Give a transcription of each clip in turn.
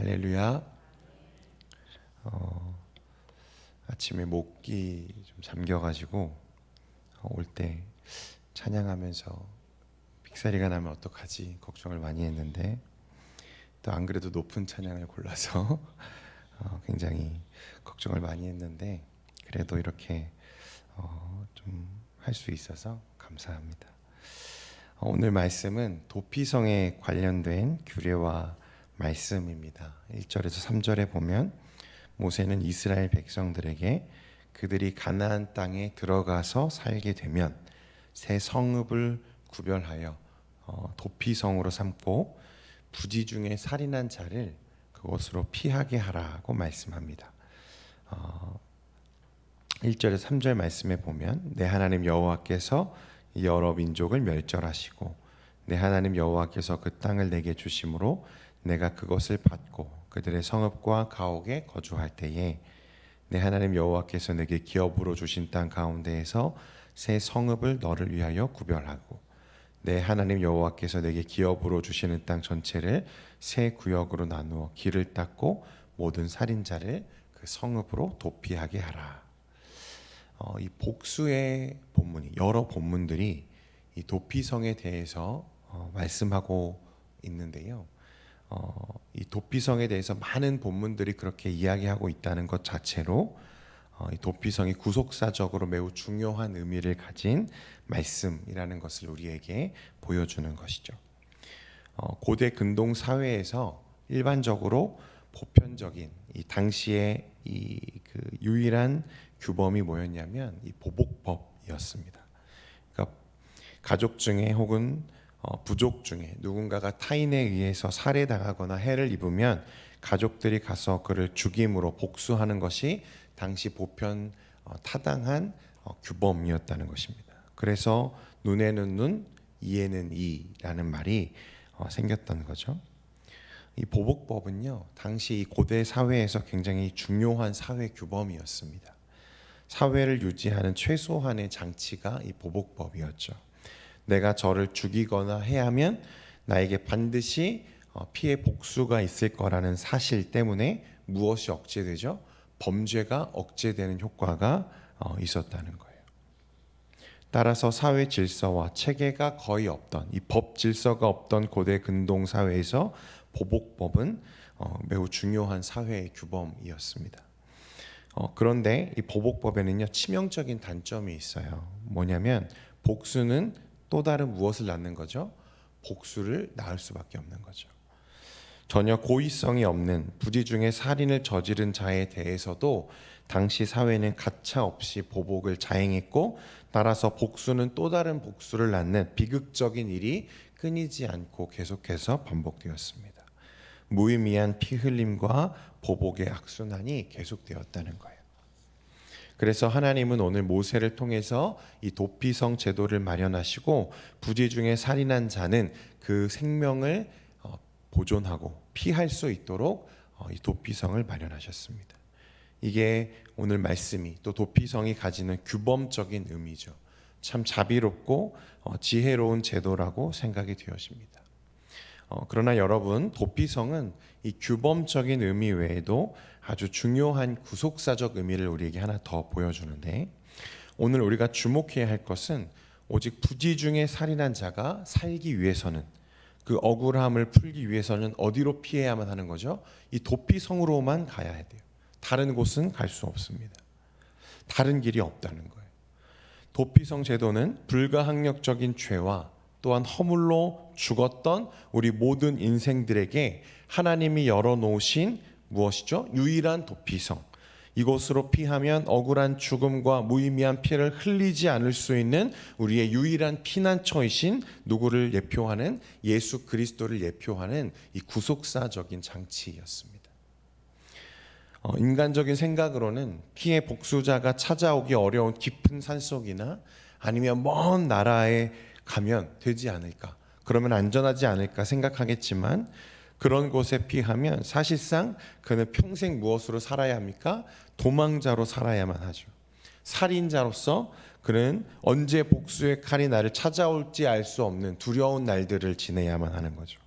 할렐루야. 아침에 목이 좀 잠겨가지고 올 때 찬양하면서 삑사리가 나면 어떡하지 걱정을 많이 했는데 또 안 그래도 높은 찬양을 골라서 굉장히 걱정을 많이 했는데 그래도 이렇게 좀 할 수 있어서 감사합니다. 오늘 말씀은 도피성에 관련된 규례와 말씀입니다. 1절에서 3절에 보면 모세는 이스라엘 백성들에게 그들이 가나안 땅에 들어가서 살게 되면 새 성읍을 구별하여 도피성으로 삼고 부지 중에 살인한 자를 그곳으로 피하게 하라고 말씀합니다. 1절에서 3절 말씀에 보면 내 하나님 여호와께서 여러 민족을 멸절하시고 내 하나님 여호와께서 그 땅을 내게 주심으로 내가 그것을 받고 그들의 성읍과 가옥에 거주할 때에 내 하나님 여호와께서 내게 기업으로 주신 땅 가운데에서 새 성읍을 너를 위하여 구별하고 내 하나님 여호와께서 내게 기업으로 주시는 땅 전체를 새 구역으로 나누어 길을 닦고 모든 살인자를 그 성읍으로 도피하게 하라. 이 복수의 본문이 여러 본문들이 이 도피성에 대해서 말씀하고 있는데요. 이 도피성에 대해서 많은 본문들이 그렇게 이야기하고 있다는 것 자체로 이 도피성이 구속사적으로 매우 중요한 의미를 가진 말씀이라는 것을 우리에게 보여주는 것이죠. 고대 근동 사회에서 일반적으로 보편적인 이 당시의 그 유일한 규범이 뭐였냐면 이 보복법이었습니다. 그러니까 가족 중에 혹은 부족 중에 누군가가 타인에 의해서 살해당하거나 해를 입으면 가족들이 가서 그를 죽임으로 복수하는 것이 당시 보편 타당한 규범이었다는 것입니다. 그래서 눈에는 눈, 이에는 이라는 말이 생겼던 거죠. 이 보복법은요, 당시 이 고대 사회에서 굉장히 중요한 사회 규범이었습니다. 사회를 유지하는 최소한의 장치가 이 보복법이었죠. 내가 저를 죽이거나 해하면 나에게 반드시 피해 복수가 있을 거라는 사실 때문에 무엇이 억제되죠? 범죄가 억제되는 효과가 있었다는 거예요. 따라서 사회 질서와 체계가 거의 없던 이 법 질서가 없던 고대 근동 사회에서 보복법은 매우 중요한 사회의 규범이었습니다. 그런데 이 보복법에는요 치명적인 단점이 있어요. 뭐냐면 복수는 또 다른 무엇을 낳는 거죠? 복수를 낳을 수밖에 없는 거죠. 전혀 고의성이 없는 부지 중에 살인을 저지른 자에 대해서도 당시 사회는 가차 없이 보복을 자행했고 따라서 복수는 또 다른 복수를 낳는 비극적인 일이 끊이지 않고 계속해서 반복되었습니다. 무의미한 피 흘림과 보복의 악순환이 계속되었다는 거예요. 그래서 하나님은 오늘 모세를 통해서 이 도피성 제도를 마련하시고 부지 중에 살인한 자는 그 생명을 보존하고 피할 수 있도록 이 도피성을 마련하셨습니다. 이게 오늘 말씀이 또 도피성이 가지는 규범적인 의미죠. 참 자비롭고 지혜로운 제도라고 생각이 되어집니다. 그러나 여러분, 도피성은 이 규범적인 의미 외에도 아주 중요한 구속사적 의미를 우리에게 하나 더 보여주는데 오늘 우리가 주목해야 할 것은 오직 부지 중에 살인한 자가 살기 위해서는 그 억울함을 풀기 위해서는 어디로 피해야만 하는 거죠? 이 도피성으로만 가야 돼요. 다른 곳은 갈 수 없습니다. 다른 길이 없다는 거예요. 도피성 제도는 불가항력적인 죄와 또한 허물로 죽었던 우리 모든 인생들에게 하나님이 열어놓으신 무엇이죠? 유일한 도피성. 이곳으로 피하면 억울한 죽음과 무의미한 피를 흘리지 않을 수 있는 우리의 유일한 피난처이신 누구를 예표하는 예수 그리스도를 예표하는 이 구속사적인 장치였습니다. 인간적인 생각으로는 피해 복수자가 찾아오기 어려운 깊은 산속이나 아니면 먼 나라에 가면 되지 않을까, 그러면 안전하지 않을까 생각하겠지만 그런 곳에 피하면 사실상 그는 평생 무엇으로 살아야 합니까? 도망자로 살아야만 하죠. 살인자로서 그는 언제 복수의 칼이 나를 찾아올지 알 수 없는 두려운 날들을 지내야만 하는 거죠.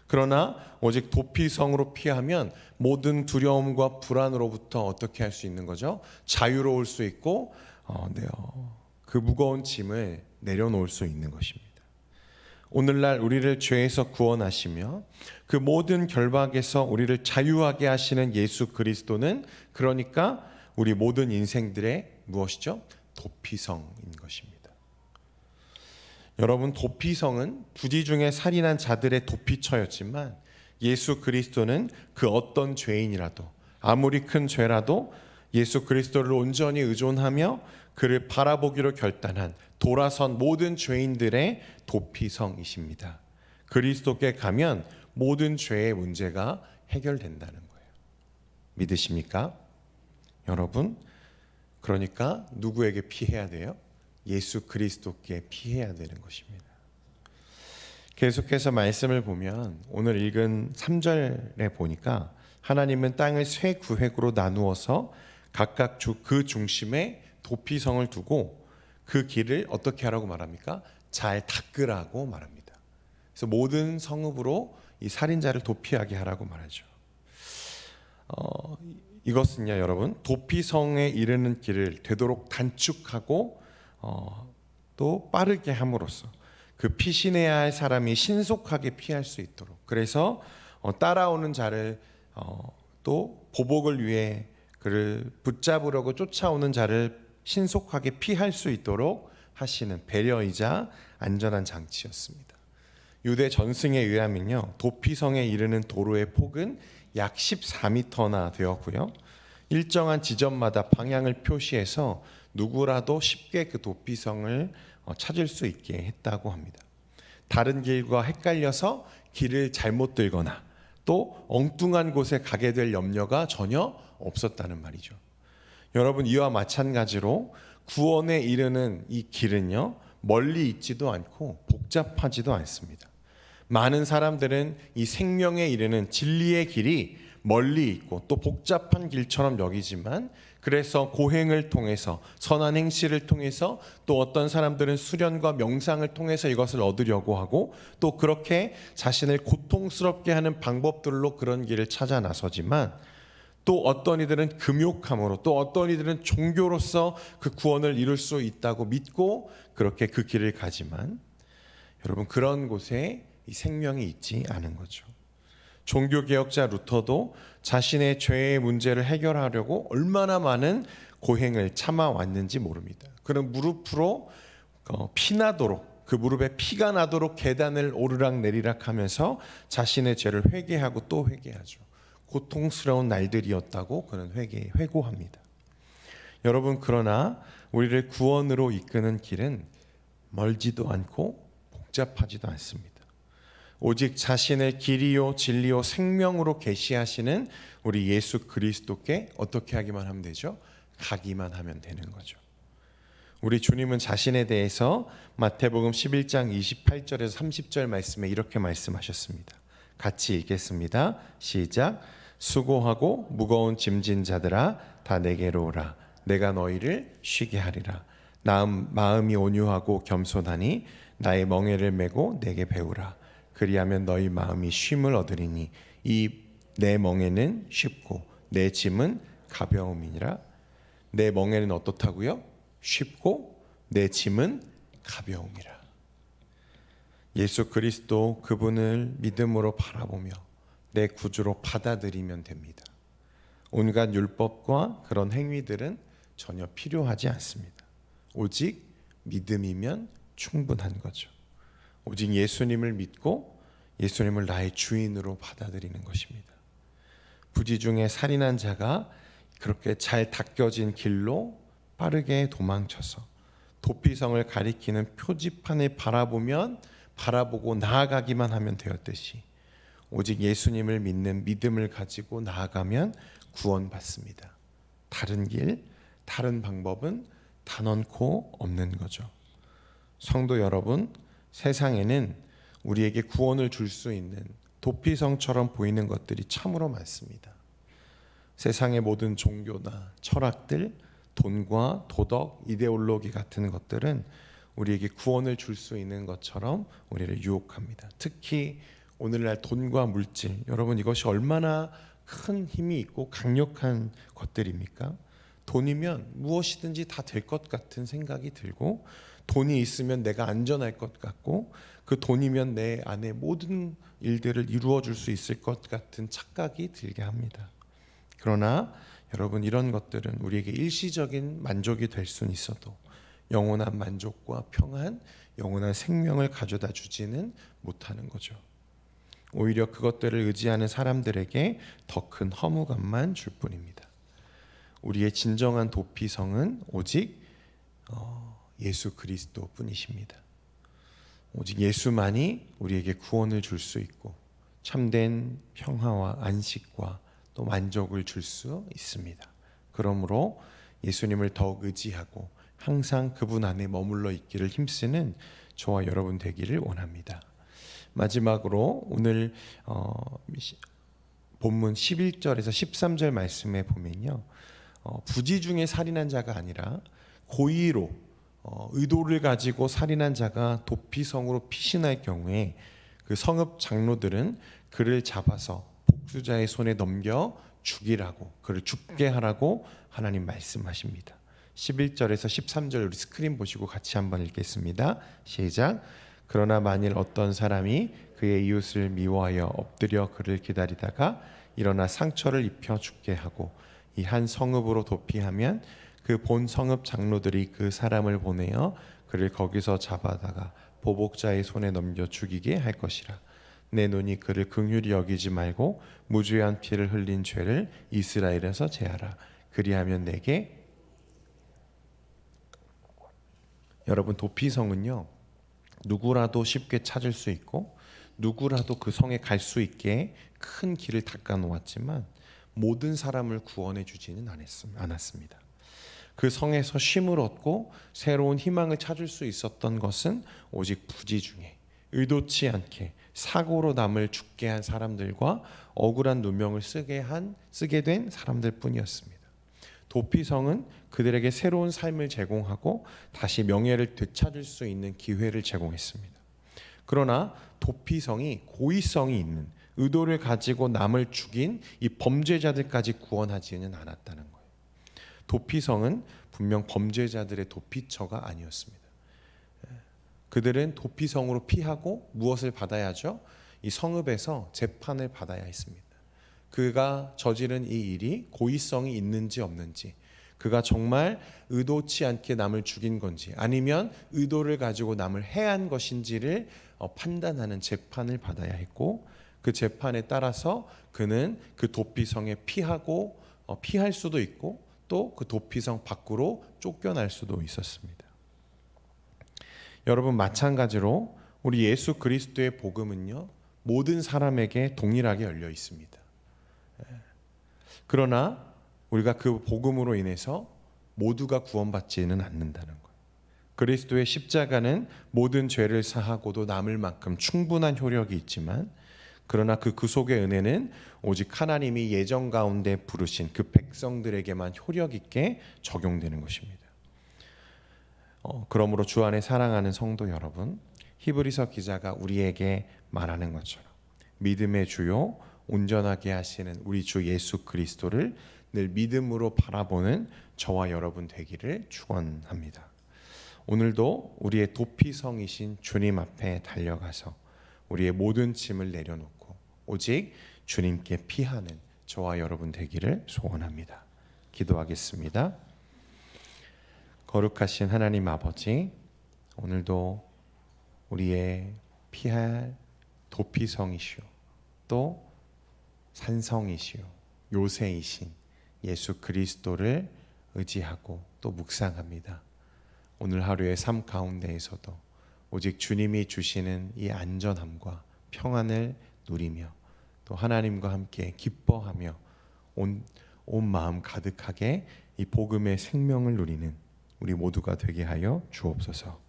그러나 오직 도피성으로 피하면 모든 두려움과 불안으로부터 어떻게 할 수 있는 거죠? 자유로울 수 있고 그 무거운 짐을 내려놓을 수 있는 것입니다. 오늘날 우리를 죄에서 구원하시며 그 모든 결박에서 우리를 자유하게 하시는 예수 그리스도는 그러니까 우리 모든 인생들의 무엇이죠? 도피성인 것입니다. 여러분, 도피성은 부지 중에 살인한 자들의 도피처였지만 예수 그리스도는 그 어떤 죄인이라도 아무리 큰 죄라도 예수 그리스도를 온전히 의존하며 그를 바라보기로 결단한 돌아선 모든 죄인들의 도피성이십니다. 그리스도께 가면 모든 죄의 문제가 해결된다는 거예요. 믿으십니까? 여러분, 그러니까 누구에게 피해야 돼요? 예수 그리스도께 피해야 되는 것입니다. 계속해서 말씀을 보면 오늘 읽은 3절에 보니까 하나님은 땅을 세 구획으로 나누어서 각각 그 중심에 도피성을 두고 그 길을 어떻게 하라고 말합니까? 잘 닦으라고 말합니다. 그래서 모든 성읍으로 이 살인자를 도피하게 하라고 말하죠. 이것은요, 여러분, 도피성에 이르는 길을 되도록 단축하고 또 빠르게 함으로써 그 피신해야 할 사람이 신속하게 피할 수 있도록, 그래서 따라오는 자를 또 보복을 위해 그를 붙잡으려고 쫓아오는 자를 신속하게 피할 수 있도록 하시는 배려이자 안전한 장치였습니다. 유대 전승에 의하면요, 도피성에 이르는 도로의 폭은 약 14m나 되었고요, 일정한 지점마다 방향을 표시해서 누구라도 쉽게 그 도피성을 찾을 수 있게 했다고 합니다. 다른 길과 헷갈려서 길을 잘못 들거나 또 엉뚱한 곳에 가게 될 염려가 전혀 없었다는 말이죠. 여러분, 이와 마찬가지로 구원에 이르는 이 길은요, 멀리 있지도 않고 복잡하지도 않습니다. 많은 사람들은 이 생명에 이르는 진리의 길이 멀리 있고 또 복잡한 길처럼 여기지만, 그래서 고행을 통해서 선한 행실을 통해서 또 어떤 사람들은 수련과 명상을 통해서 이것을 얻으려고 하고 또 그렇게 자신을 고통스럽게 하는 방법들로 그런 길을 찾아 나서지만, 또 어떤 이들은 금욕함으로 또 어떤 이들은 종교로서 그 구원을 이룰 수 있다고 믿고 그렇게 그 길을 가지만, 여러분, 그런 곳에 이 생명이 있지 않은 거죠. 종교개혁자 루터도 자신의 죄의 문제를 해결하려고 얼마나 많은 고행을 참아왔는지 모릅니다. 그는 무릎으로 피나도록, 그 무릎에 피가 나도록 계단을 오르락 내리락 하면서 자신의 죄를 회개하고 또 회개하죠. 고통스러운 날들이었다고 그는 회고합니다. 여러분, 그러나 우리를 구원으로 이끄는 길은 멀지도 않고 복잡하지도 않습니다. 오직 자신을 길이요 진리요 생명으로 계시하시는 우리 예수 그리스도께 어떻게 하기만 하면 되죠? 가기만 하면 되는 거죠. 우리 주님은 자신에 대해서 마태복음 11장 28절에서 30절 말씀에 이렇게 말씀하셨습니다. 같이 읽겠습니다. 시작. 수고하고 무거운 짐진 자들아 다 내게로 오라. 내가 너희를 쉬게 하리라. 마음이 온유하고 겸손하니 나의 멍에를 메고 내게 배우라. 그리하면 너희 마음이 쉼을 얻으리니 이 내 멍에는 쉽고 내 짐은 가벼움이니라. 내 멍에는 어떻다고요? 쉽고 내 짐은 가벼움이라. 예수 그리스도, 그분을 믿음으로 바라보며 내 구주로 받아들이면 됩니다. 온갖 율법과 그런 행위들은 전혀 필요하지 않습니다. 오직 믿음이면 충분한 거죠. 오직 예수님을 믿고 예수님을 나의 주인으로 받아들이는 것입니다. 부지 중에 살인한 자가 그렇게 잘 닦여진 길로 빠르게 도망쳐서 도피성을 가리키는 표지판을 바라보고 나아가기만 하면 되었듯이 오직 예수님을 믿는 믿음을 가지고 나아가면 구원받습니다. 다른 길, 다른 방법은 단언코 없는 거죠. 성도 여러분, 세상에는 우리에게 구원을 줄 수 있는 도피성처럼 보이는 것들이 참으로 많습니다. 세상의 모든 종교나 철학들, 돈과 도덕, 이데올로기 같은 것들은 우리에게 구원을 줄 수 있는 것처럼 우리를 유혹합니다. 특히 오늘날 돈과 물질, 여러분 이것이 얼마나 큰 힘이 있고 강력한 것들입니까? 돈이면 무엇이든지 다 될 것 같은 생각이 들고, 돈이 있으면 내가 안전할 것 같고, 그 돈이면 내 안에 모든 일들을 이루어 줄 수 있을 것 같은 착각이 들게 합니다. 그러나 여러분, 이런 것들은 우리에게 일시적인 만족이 될 수는 있어도 영원한 만족과 평안, 영원한 생명을 가져다 주지는 못하는 거죠. 오히려 그것들을 의지하는 사람들에게 더 큰 허무감만 줄 뿐입니다. 우리의 진정한 도피성은 오직 예수 그리스도 뿐이십니다. 오직 예수만이 우리에게 구원을 줄 수 있고 참된 평화와 안식과 또 만족을 줄 수 있습니다. 그러므로 예수님을 더욱 의지하고 항상 그분 안에 머물러 있기를 힘쓰는 저와 여러분 되기를 원합니다. 마지막으로 오늘 본문 11절에서 13절 말씀에 보면요, 부지 중에 살인한 자가 아니라 고의로 의도를 가지고 살인한 자가 도피성으로 피신할 경우에 그 성읍 장로들은 그를 잡아서 복수자의 손에 넘겨 죽이라고, 그를 죽게 하라고 하나님 말씀하십니다. 11절에서 13절 우리 스크린 보시고 같이 한번 읽겠습니다. 시작. 그러나 만일 어떤 사람이 그의 이웃을 미워하여 엎드려 그를 기다리다가 일어나 상처를 입혀 죽게 하고 이 한 성읍으로 도피하면 그 본 성읍 장로들이 그 사람을 보내어 그를 거기서 잡아다가 보복자의 손에 넘겨 죽이게 할 것이라. 내 눈이 그를 긍휼히 여기지 말고 무죄한 피를 흘린 죄를 이스라엘에서 제하라. 그리하면 내게. 여러분, 도피성은요, 누구라도 쉽게 찾을 수 있고 누구라도 그 성에 갈 수 있게 큰 길을 닦아 놓았지만 모든 사람을 구원해 주지는 않았습니다. 그 성에서 쉼을 얻고 새로운 희망을 찾을 수 있었던 것은 오직 부지 중에 의도치 않게 사고로 남을 죽게 한 사람들과 억울한 누명을 쓰게 된 사람들 뿐이었습니다. 도피성은 그들에게 새로운 삶을 제공하고 다시 명예를 되찾을 수 있는 기회를 제공했습니다. 그러나 도피성이 고의성이 있는, 의도를 가지고 남을 죽인 이 범죄자들까지 구원하지는 않았다는 거예요. 도피성은 분명 범죄자들의 도피처가 아니었습니다. 그들은 도피성으로 피하고 무엇을 받아야죠? 이 성읍에서 재판을 받아야 했습니다. 그가 저지른 이 일이 고의성이 있는지 없는지, 그가 정말 의도치 않게 남을 죽인 건지 아니면 의도를 가지고 남을 해한 것인지를 판단하는 재판을 받아야 했고, 그 재판에 따라서 그는 그 도피성에 피할 수도 있고 또 그 도피성 밖으로 쫓겨날 수도 있었습니다. 여러분, 마찬가지로 우리 예수 그리스도의 복음은요, 모든 사람에게 동일하게 열려 있습니다. 그러나 우리가 그 복음으로 인해서 모두가 구원받지는 않는다는 거예요. 그리스도의 십자가는 모든 죄를 사하고도 남을 만큼 충분한 효력이 있지만, 그러나 그 구속의 은혜는 오직 하나님이 예정 가운데 부르신 그 백성들에게만 효력 있게 적용되는 것입니다. 그러므로 주 안에 사랑하는 성도 여러분, 히브리서 기자가 우리에게 말하는 것처럼 믿음의 주요 온전하게 하시는 우리 주 예수 그리스도를 늘 믿음으로 바라보는 저와 여러분 되기를 축원합니다. 오늘도 우리의 도피성이신 주님 앞에 달려가서 우리의 모든 짐을 내려놓고 오직 주님께 피하는 저와 여러분 되기를 소원합니다. 기도하겠습니다. 거룩하신 하나님 아버지, 오늘도 우리의 피할 도피성이시오 또 산성이시오 요새이신 예수 그리스도를 의지하고 또 묵상합니다. 오늘 하루의 삶 가운데에서도 오직 주님이 주시는 이 안전함과 평안을 누리며 또 하나님과 함께 기뻐하며 온 마음 가득하게 이 복음의 생명을 누리는 우리 모두가 되게 하여 주옵소서.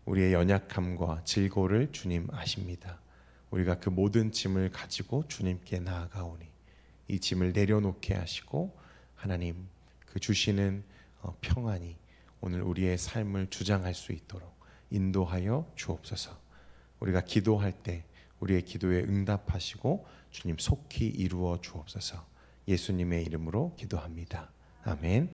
우리의 연약함과 질고를 주님 아십니다. 우리가 그 모든 짐을 가지고 주님께 나아가오니 이 짐을 내려놓게 하시고 하나님 그 주시는 평안이 오늘 우리의 삶을 주장할 수 있도록 인도하여 주옵소서. 우리가 기도할 때 우리의 기도에 응답하시고 주님 속히 이루어 주옵소서. 예수님의 이름으로 기도합니다. 아멘.